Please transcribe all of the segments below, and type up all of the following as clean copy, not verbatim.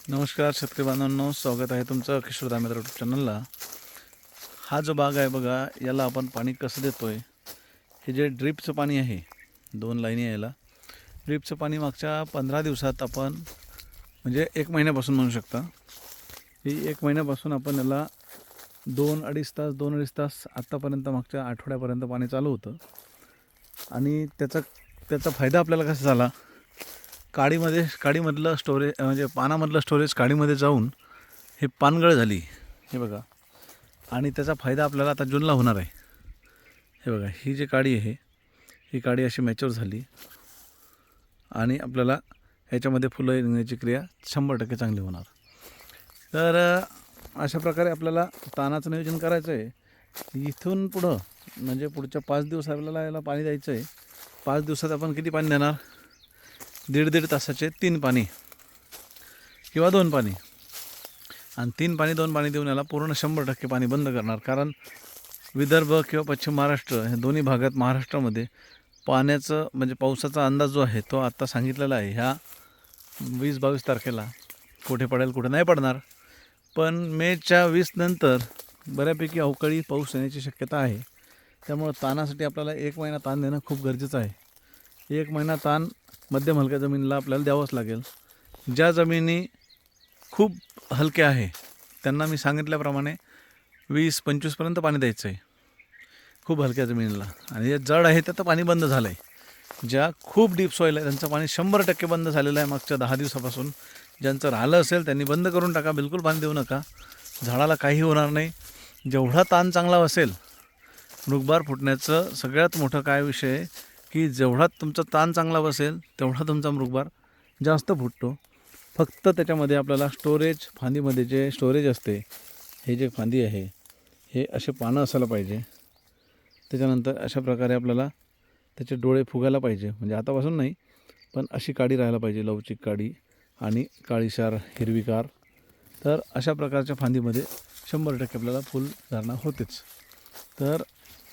नमस्कार शेतकरी बांधवांनो, स्वागत आहे तुमचं किशोर दामेत्र यूट्यूब चॅनलला। हा जो बाग आहे बघा, याला आपण पाणी कसं देतोय, हे जे ड्रिपचं पाणी आहे, 2 लाईनी याला ड्रिपचं पाणी मागच्या 15 दिवसात आपण म्हणजे 1 महिन्यापासून म्हणू शकता। ही 1 महिन्यापासून आपण याला 2-2.5 तास आत्तापर्यंत मागच्या आठवड्यापर्यंत पाणी चालू होतं। आणि त्याचा फायदा आपल्याला कसा झाला, काडीमधलं स्टोरेज म्हणजे पानामधलं स्टोरेज काडीमध्ये जाऊन हे पानगळ झाली, हे बघा। आणि त्याचा फायदा आपल्याला आता जूनला होणार आहे। हे बघा, ही जी काडी आहे, ही काडी अशी मॅच्युअर झाली आणि आपल्याला ह्याच्यामध्ये फुलं येण्याची क्रिया 100% चांगली होणार। तर अशा प्रकारे आपल्याला तानाचं नियोजन करायचं आहे। इथून पुढं म्हणजे पुढच्या 5 दिवस आपल्याला याला पाणी द्यायचं आहे। 5 दिवसात आपण किती पाणी देणार, 1.5 तासाचे 3 पाणी किंवा 2 पाणी, आणि 3 पाणी 2 पाणी देऊन याला पूर्ण 100% पाणी बंद करणार। कारण विदर्भ किंवा पश्चिम महाराष्ट्र हे दोन्ही भागात महाराष्ट्रामध्ये पाण्याचं म्हणजे पावसाचा अंदाज जो आहे तो आत्ता सांगितलेला आहे। ह्या 20-22 तारखेला कुठे पडेल कुठे नाही पडणार, पण मेच्या 20 नंतर बऱ्यापैकी अवकाळी पाऊस येण्याची शक्यता आहे। त्यामुळे तानासाठी आपल्याला 1 महिना ताण देणं खूप गरजेचं आहे। 1 महिना ताण मध्यम हलक्या जमिनीला आपल्याला द्यावंच लागेल। ज्या जमिनी खूप हलक्या आहे त्यांना मी सांगितल्याप्रमाणे 20-25 पर्यंत पाणी द्यायचं आहे खूप हलक्या जमिनीला, आणि जे जड आहे त्याचं पाणी बंद झालं आहे। ज्या खूप डीप सॉईल आहे त्यांचं पाणी 100% बंद झालेलं आहे मागच्या 10 दिवसापासून। ज्यांचं राहिलं असेल त्यांनी बंद करून टाका, बिलकुल पाणी देऊ नका, झाडाला काही होणार नाही। जेवढा ताण चांगला असेल, मृगबार फुटण्याचं सगळ्यात मोठं काय विषय आहे की जेवढा तुमचा ताण चांगला बसेल तेवढा तुमचा मृगबार जास्त फुटतो। फक्त त्याच्यामध्ये आपल्याला स्टोरेज, फांदीमध्ये जे स्टोरेज असते, हे जे फांदी आहे हे असे पानं असायला पाहिजे। त्याच्यानंतर अशा प्रकारे आपल्याला त्याचे डोळे फुगायला पाहिजे, म्हणजे आतापासून नाही पण अशी काडी राहायला पाहिजे, लवचिक काडी आणि काळीशार हिरवीगार। तर अशा प्रकारच्या फांदीमध्ये 100% आपल्याला फुलधारणा होतेच। तर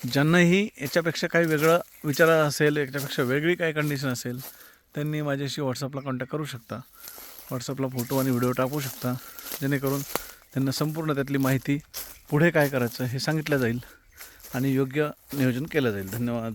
ज्यांनाही याच्यापेक्षा काही वेगळं विचार असेल, याच्यापेक्षा वेगळी काही कंडिशन असेल, त्यांनी माझ्याशी व्हॉट्सअपला कॉन्टॅक्ट करू शकता। व्हॉट्सअपला फोटो आणि व्हिडिओ टाकू शकता, जेणेकरून त्यांना संपूर्ण त्यातली माहिती पुढे काय करायचं हे सांगितलं जाईल आणि योग्य नियोजन केलं जाईल। धन्यवाद।